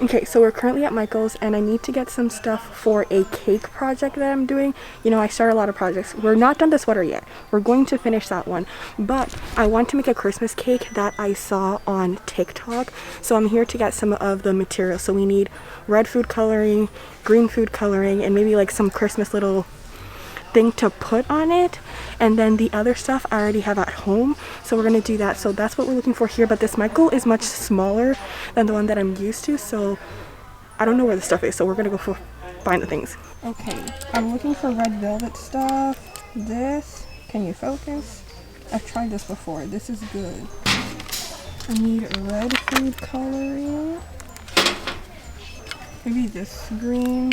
Okay, so we're currently at Michael's and I need to get some stuff for a cake project that I'm doing. You know, I start a lot of projects. We're not done the sweater yet. We're going to finish that one. But I want to make a Christmas cake that I saw on TikTok. So I'm here to get some of the materials. So we need red food coloring, green food coloring, and maybe like some Christmas little thing to put on it. And then the other stuff I already have at home, so we're gonna do that. So that's what we're looking for here, but this Michael is much smaller than the one that I'm used to, so I don't know where the stuff is, so we're gonna go find the things. Okay, I'm looking for red velvet stuff. This, can you focus? I've tried this before. This is good. I need red food coloring. Maybe this green.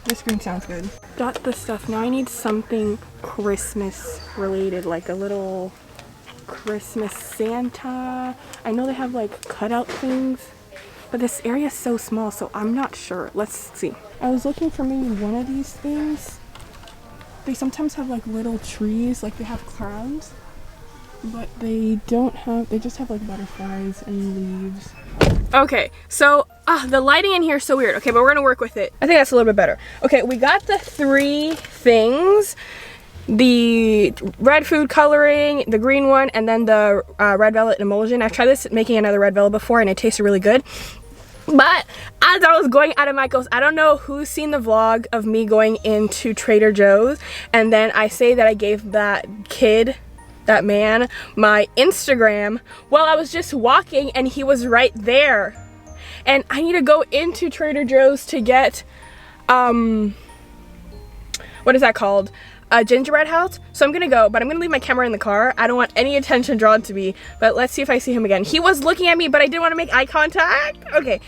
This green sounds good. Got the stuff. Now I need something Christmas related, like a little Christmas Santa. I know they have like cutout things, but this area is so small, so I'm not sure. Let's see. I was looking for maybe one of these things. They sometimes have like little trees, like they have clowns, but they don't have, they just have like butterflies and leaves. Okay, so the lighting in here is so weird. Okay, but we're gonna work with it. I think that's a little bit better. Okay, we got the 3 things. The red food coloring, the green one, and then the red velvet emulsion. I've tried this making another red velvet before and it tasted really good. But as I was going out of Michael's, I don't know who's seen the vlog of me going into Trader Joe's, and then I say that I gave that kid, that man, my Instagram while I was just walking and he was right there. And I need to go into Trader Joe's to get, what is that called? A gingerbread house. So I'm gonna go, but I'm gonna leave my camera in the car. I don't want any attention drawn to me, but let's see if I see him again. He was looking at me, but I didn't want to make eye contact. Okay,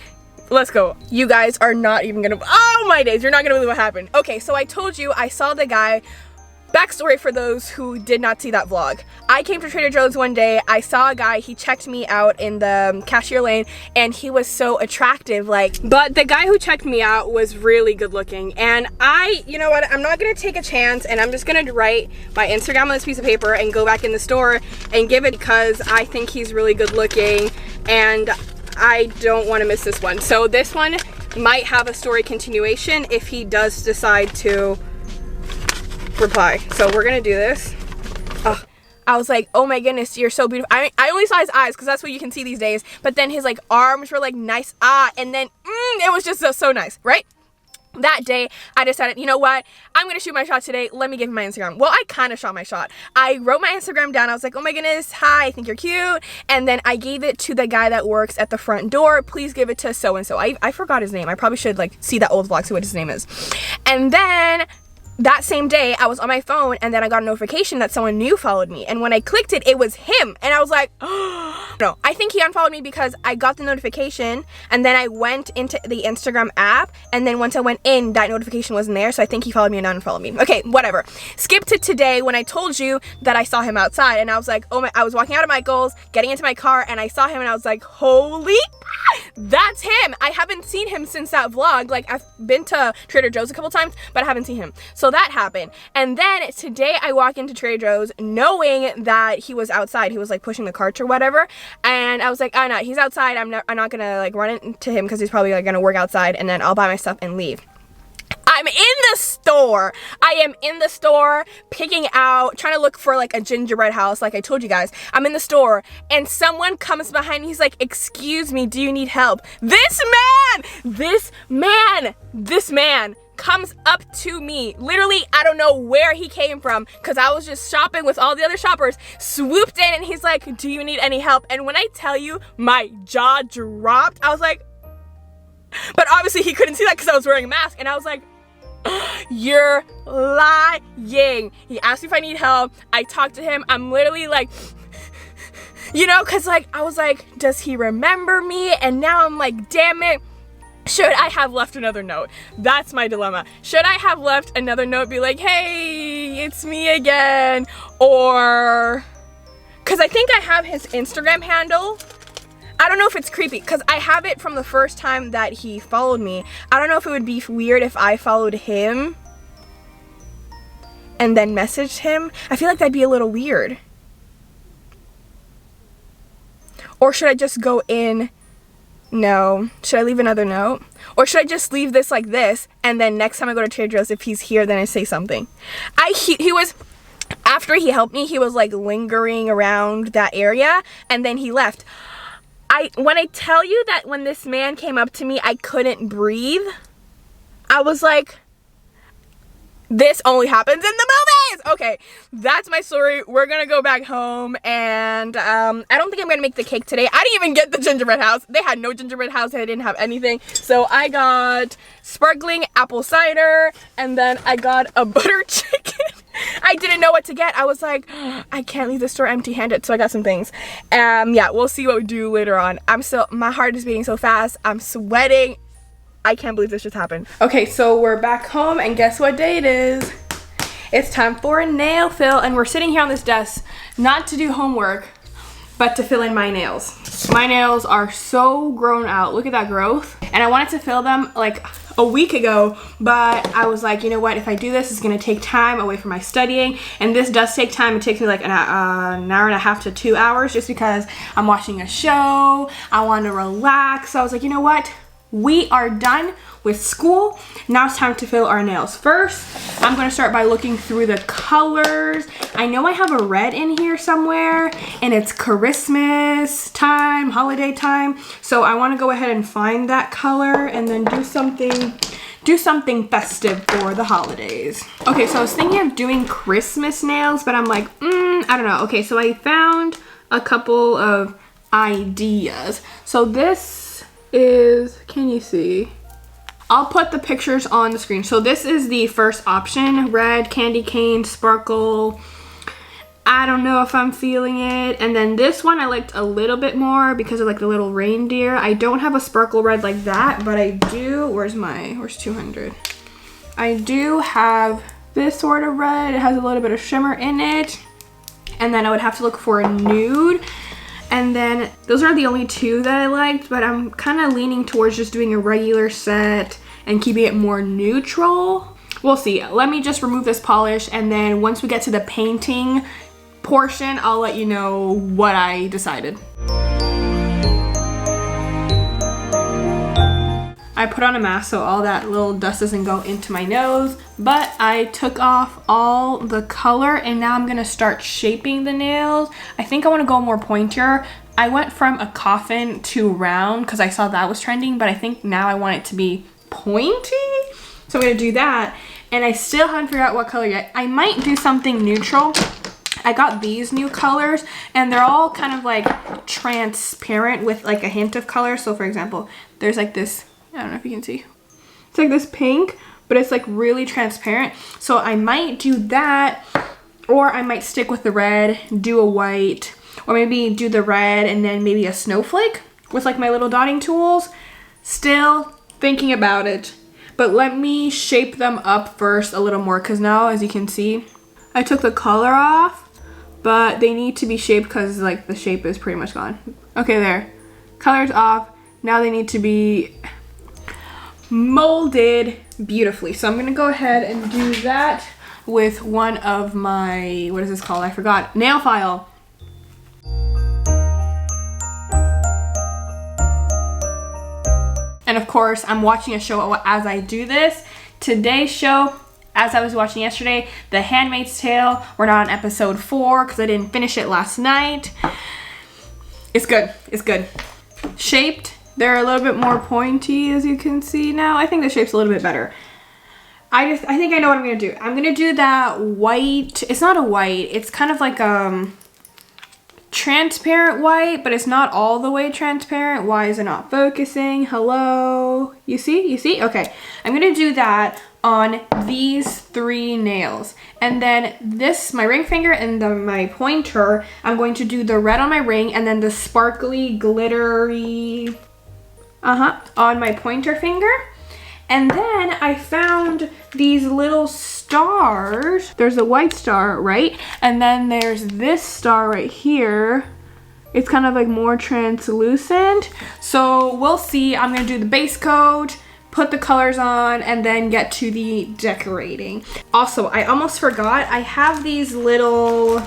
let's go. You guys are not even gonna, oh my days, you're not gonna believe what happened. Okay, so I told you I saw the guy. Backstory for those who did not see that vlog. I came to Trader Joe's one day, I saw a guy, he checked me out in the cashier lane and he was so attractive, like, but the guy who checked me out was really good looking, and you know what, I'm not gonna take a chance and I'm just gonna write my Instagram on this piece of paper and go back in the store and give it, because I think he's really good looking and I don't want to miss this one. So this one might have a story continuation if he does decide to reply. So we're gonna do this. I was like, oh my goodness, you're so beautiful. I only saw his eyes because that's what you can see these days, but then his like arms were like nice, and then it was just so nice, right? That day I decided, you know what, I'm gonna shoot my shot today. Let me give him my Instagram. Well, I kind of shot my shot. I wrote my Instagram down. I was like, oh my goodness, hi, I think you're cute. And then I gave it to the guy that works at the front door. Please give it to so and so. I forgot his name. I probably should like see that old vlog, see what his name is. And then that same day I was on my phone and then I got a notification that someone new followed me, and when I clicked it, it was him, and I was like, oh no. I think he unfollowed me because I got the notification and then I went into the Instagram app, and then once I went in, that notification wasn't there, so I think he followed me and unfollowed me. Okay, whatever. Skip to today when I told you that I saw him outside, and I was like, oh my, I was walking out of Michael's getting into my car and I saw him and I was like, holy, that's him. I haven't seen him since that vlog. Like, I've been to Trader Joe's a couple times, but I haven't seen him. So that happened. And then today I walk into Trader Joe's knowing that he was outside. He was like pushing the carts or whatever. And I was like, oh no, he's outside. I'm not gonna like run into him because he's probably like gonna work outside, and then I'll buy my stuff and leave. I'm in the store. I am in the store picking out, trying to look for like a gingerbread house, like I told you guys. I'm in the store and someone comes behind me. He's like, excuse me, do you need help? This man comes up to me. Literally, I don't know where he came from because I was just shopping with all the other shoppers. Swooped in and he's like, do you need any help? And when I tell you, my jaw dropped. I was like, but obviously he couldn't see that because I was wearing a mask, and I was like, you're lying. He asked me if I need help. I talked to him. I'm literally like, you know, because like I was like, does he remember me? And now I'm like, damn it, should I have left another note? That's my dilemma. Should I have left another note, be like, hey, it's me again? Or, because I think I have his Instagram handle. I don't know if it's creepy because I have it from the first time that he followed me. I don't know if it would be weird if I followed him and then messaged him. I feel like that'd be a little weird. Or should I just go in No. Should I leave another note? Or should I just leave this like this, and then next time I go to Trader Joe's, if he's here, then I say something? He was, after he helped me, he was like lingering around that area, and then he left. When I tell you that when this man came up to me, I couldn't breathe, I was like, this only happens in the movies. Okay, that's my story. We're gonna go back home, and I don't think I'm gonna make the cake today. I didn't even get the gingerbread house. They had no gingerbread house. They didn't have anything. So I got sparkling apple cider, and then I got a butter chicken. I didn't know what to get. I was like, I can't leave the store empty-handed, so I got some things. Yeah, we'll see what we do later on. My heart is beating so fast. I'm sweating. I can't believe this just happened. Okay, so we're back home, and guess what day it is? It's time for a nail fill, and we're sitting here on this desk, not to do homework, but to fill in my nails. My nails are so grown out. Look at that growth. And I wanted to fill them like a week ago, but I was like, you know what? If I do this, it's gonna take time away from my studying, and this does take time. It takes me like an hour and a half to 2 hours just because I'm watching a show. I want to relax. So I was like, you know what? We are done with school. Now it's time to fill our nails. First, I'm gonna start by looking through the colors. I know I have a red in here somewhere, and it's Christmas time, holiday time. So I wanna go ahead and find that color and then do something festive for the holidays. Okay, so I was thinking of doing Christmas nails, but I'm like, I don't know. Okay, so I found a couple of ideas. So this is, can you see? I'll put the pictures on the screen. So this is the first option, red, candy cane, sparkle. I don't know if I'm feeling it. And then this one I liked a little bit more because of like the little reindeer. I don't have a sparkle red like that, but I do, where's 200? I do have this sort of red. It has a little bit of shimmer in it. And then I would have to look for a nude. And then those are the only two that I liked, but I'm kind of leaning towards just doing a regular set and keeping it more neutral. We'll see. Let me just remove this polish, and then once we get to the painting portion, I'll let you know what I decided. I put on a mask so all that little dust doesn't go into my nose, but I took off all the color, and now I'm gonna start shaping the nails. I think I wanna go more pointier. I went from a coffin to round because I saw that was trending, but I think now I want it to be pointy. So I'm gonna do that, and I still haven't figured out what color yet. I might do something neutral. I got these new colors, and they're all kind of like transparent with like a hint of color. So for example, there's like this, I don't know if you can see. It's like this pink, but it's like really transparent. So I might do that, or I might stick with the red, do a white, or maybe do the red and then maybe a snowflake with like my little dotting tools. Still thinking about it, but let me shape them up first a little more, because now as you can see, I took the color off, but they need to be shaped because like the shape is pretty much gone. Okay, there. Color's off. Now they need to be molded beautifully. So I'm gonna go ahead and do that with one of my, what is this called? I forgot. Nail file. And of course, I'm watching a show as I do this. Today's show, as I was watching yesterday, The Handmaid's Tale. We're not on episode 4 because I didn't finish it last night. It's good. It's good. Shaped. They're a little bit more pointy, as you can see now. I think the shape's a little bit better. I think I know what I'm gonna do. I'm gonna do that white. It's not a white. It's kind of like transparent white, but it's not all the way transparent. Why is it not focusing? Hello? You see? You see? Okay. I'm gonna do that on these 3 nails. And then this, my ring finger and my pointer, I'm going to do the red on my ring and then the sparkly, glittery, on my pointer finger. And then I found these little stars. There's a white star, right? And then there's this star right here. It's kind of like more translucent. So we'll see. I'm gonna do the base coat, put the colors on, and then get to the decorating. Also, I almost forgot, I have these little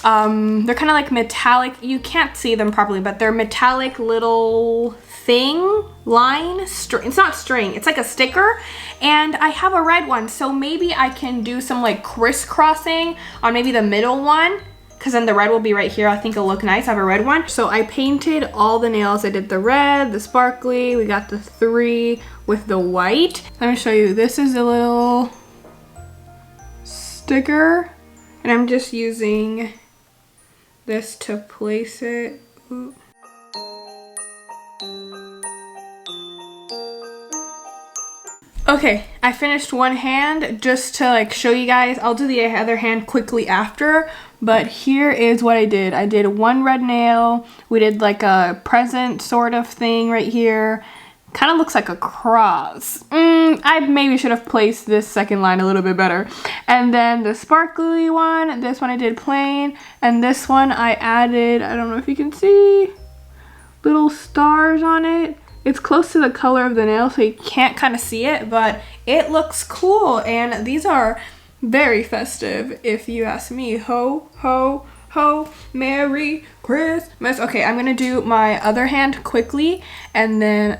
They're kind of like metallic. You can't see them properly, but they're metallic little thing, line, string. It's not string, it's like a sticker. And I have a red one, so maybe I can do some like crisscrossing on maybe the middle one, because then the red will be right here. I think it'll look nice. I have a red one. So I painted all the nails. I did the red, the sparkly, we got the 3 with the white. Let me show you. This is a little sticker, and I'm just using this to place it. Ooh. Okay, I finished one hand just to like show you guys. I'll do the other hand quickly after, but here is what I did. I did one red nail. We did like a present sort of thing right here. Kind of looks like a cross. I maybe should have placed this second line a little bit better. And then the sparkly one, this one I did plain, and this one I added, I don't know if you can see, little stars on it. It's close to the color of the nail, so you can't kind of see it, but it looks cool. And these are very festive, if you ask me. Ho, ho, ho, Merry Christmas. Okay, I'm gonna do my other hand quickly, and then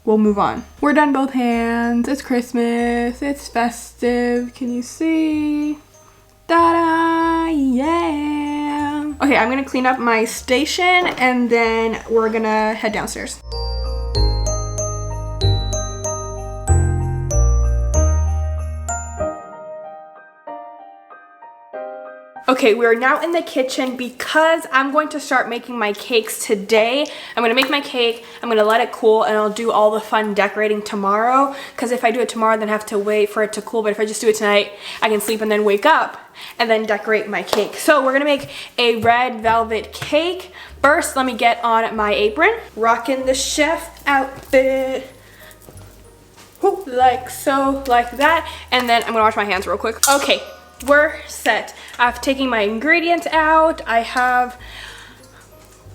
we'll move on. We're done both hands. It's Christmas, it's festive. Can you see? Ta-da, yeah. Okay, I'm gonna clean up my station, and then we're gonna head downstairs. Okay, we are now in the kitchen because I'm going to start making my cakes today. I'm gonna make my cake, I'm gonna let it cool, and I'll do all the fun decorating tomorrow. Because if I do it tomorrow, then I have to wait for it to cool. But if I just do it tonight, I can sleep and then wake up and then decorate my cake. So we're gonna make a red velvet cake. First, let me get on my apron. Rocking the chef outfit. Whoop, like so, like that. And then I'm gonna wash my hands real quick. Okay. We're set. I've taken my ingredients out.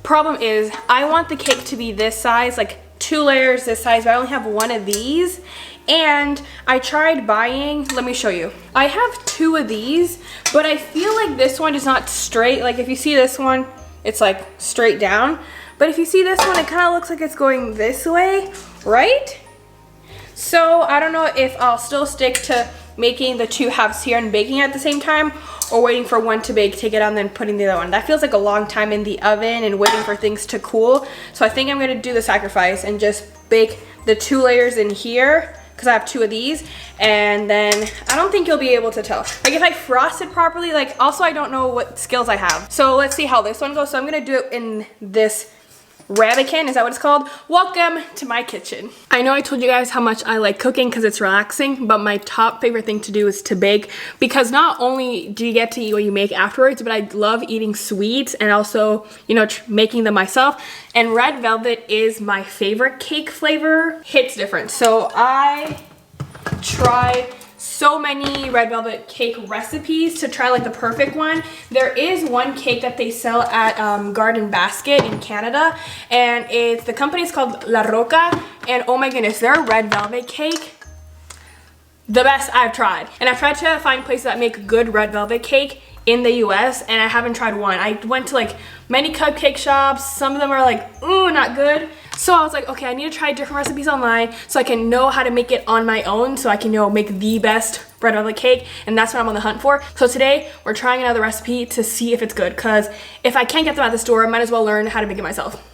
Problem is, I want the cake to be this size, like 2 layers this size, but I only have 1 of these. And I tried buying, let me show you. I have 2 of these, but I feel like this one is not straight. Like if you see this one, it's like straight down. But if you see this one, it kind of looks like it's going this way, right? So I don't know if I'll still stick to making the 2 halves here and baking at the same time, or waiting for one to bake, take it out, and then putting the other one. That feels like a long time in the oven and waiting for things to cool. So I think I'm gonna do the sacrifice and just bake the 2 layers in here, because I have 2 of these, and then I don't think you'll be able to tell. Like if I frost it properly, like also I don't know what skills I have. So let's see how this one goes. So I'm gonna do it in this ramekin, is that what it's called? Welcome to my kitchen. I know I told you guys how much I like cooking because it's relaxing, but my top favorite thing to do is to bake, because not only do you get to eat what you make afterwards, but I love eating sweets and also, you know, making them myself. And red velvet is my favorite cake flavor. Hits different. So I try so many red velvet cake recipes to try like the perfect one. There is one cake that they sell at Garden Basket in Canada, and the company is called La Roca, and oh my goodness, their red velvet cake, the best I've tried. And I've tried to find places that make good red velvet cake in the US, and I haven't tried one. I went to like many cupcake shops. Some of them are like, ooh, not good. So I was like, okay, I need to try different recipes online so I can know how to make it on my own, so I can, you know, make the best red velvet cake, and that's what I'm on the hunt for. So today we're trying another recipe to see if it's good, because if I can't get them at the store, I might as well learn how to make it myself.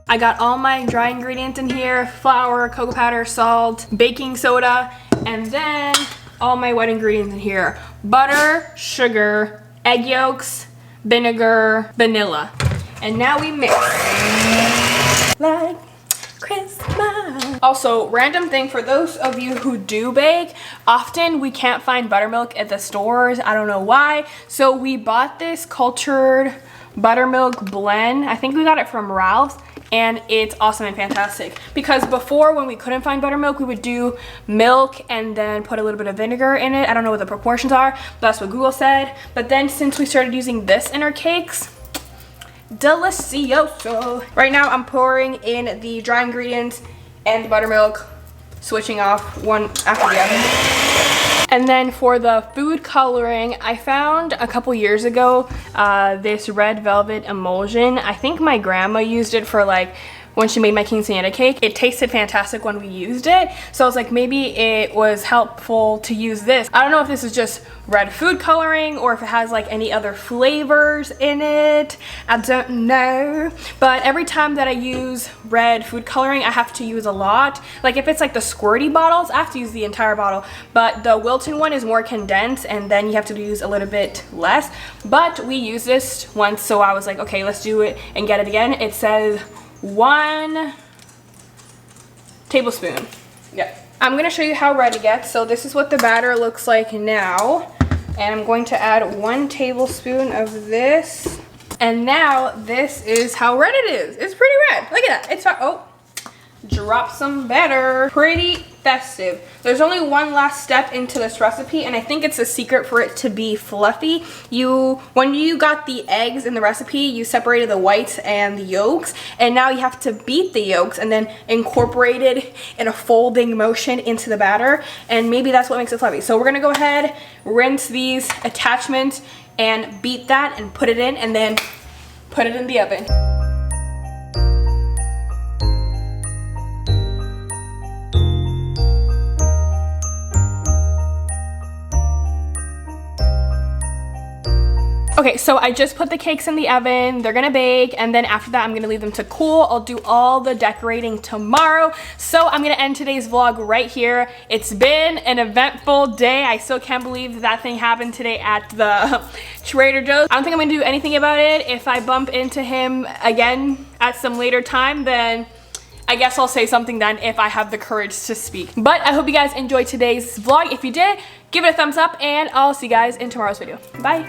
I got all my dry ingredients in here: flour, cocoa powder, salt, baking soda, and then all my wet ingredients in here: butter, sugar, egg yolks, vinegar, vanilla. And now we mix like Christmas. Also, random thing for those of you who do bake, often we can't find buttermilk at the stores. I don't know why. So we bought this cultured buttermilk blend. I think we got it from Ralph's, and it's awesome and fantastic. Because before, when we couldn't find buttermilk, we would do milk and then put a little bit of vinegar in it. I don't know what the proportions are, but that's what Google said. But then since we started using this in our cakes, delicioso. Right now I'm pouring in the dry ingredients and the buttermilk switching off one after the other. And then for the food coloring, I found a couple years ago this red velvet emulsion. I think my grandma used it for like when she made my quinceañera cake. It tasted fantastic when we used it, so I was like, maybe it was helpful to use this. I don't know if this is just red food coloring or if it has like any other flavors in it. I don't know, but every time that I use red food coloring, I have to use a lot. Like if it's like the squirty bottles, I have to use the entire bottle, but the Wilton one is more condensed and then you have to use a little bit less. But we used this once, so I was like, okay, let's do it and get it again. It says 1 tablespoon. Yeah. I'm gonna show you how red it gets. So this is what the batter looks like now. And I'm going to add 1 tablespoon of this. And now this is how red it is. It's pretty red. Look at that. It's, oh, drop some batter. Pretty festive. There's only one last step into this recipe, and I think it's a secret for it to be fluffy. When you got the eggs in the recipe, you separated the whites and the yolks, and now you have to beat the yolks and then incorporate it in a folding motion into the batter, and maybe that's what makes it fluffy. So we're gonna go ahead, rinse these attachments and beat that and put it in, and then put it in the oven. Okay, so I just put the cakes in the oven. They're gonna bake, and then after that, I'm gonna leave them to cool. I'll do all the decorating tomorrow. So I'm gonna end today's vlog right here. It's been an eventful day. I still can't believe that thing happened today at the Trader Joe's. I don't think I'm gonna do anything about it. If I bump into him again at some later time, then I guess I'll say something then if I have the courage to speak. But I hope you guys enjoyed today's vlog. If you did, give it a thumbs up, and I'll see you guys in tomorrow's video. Bye.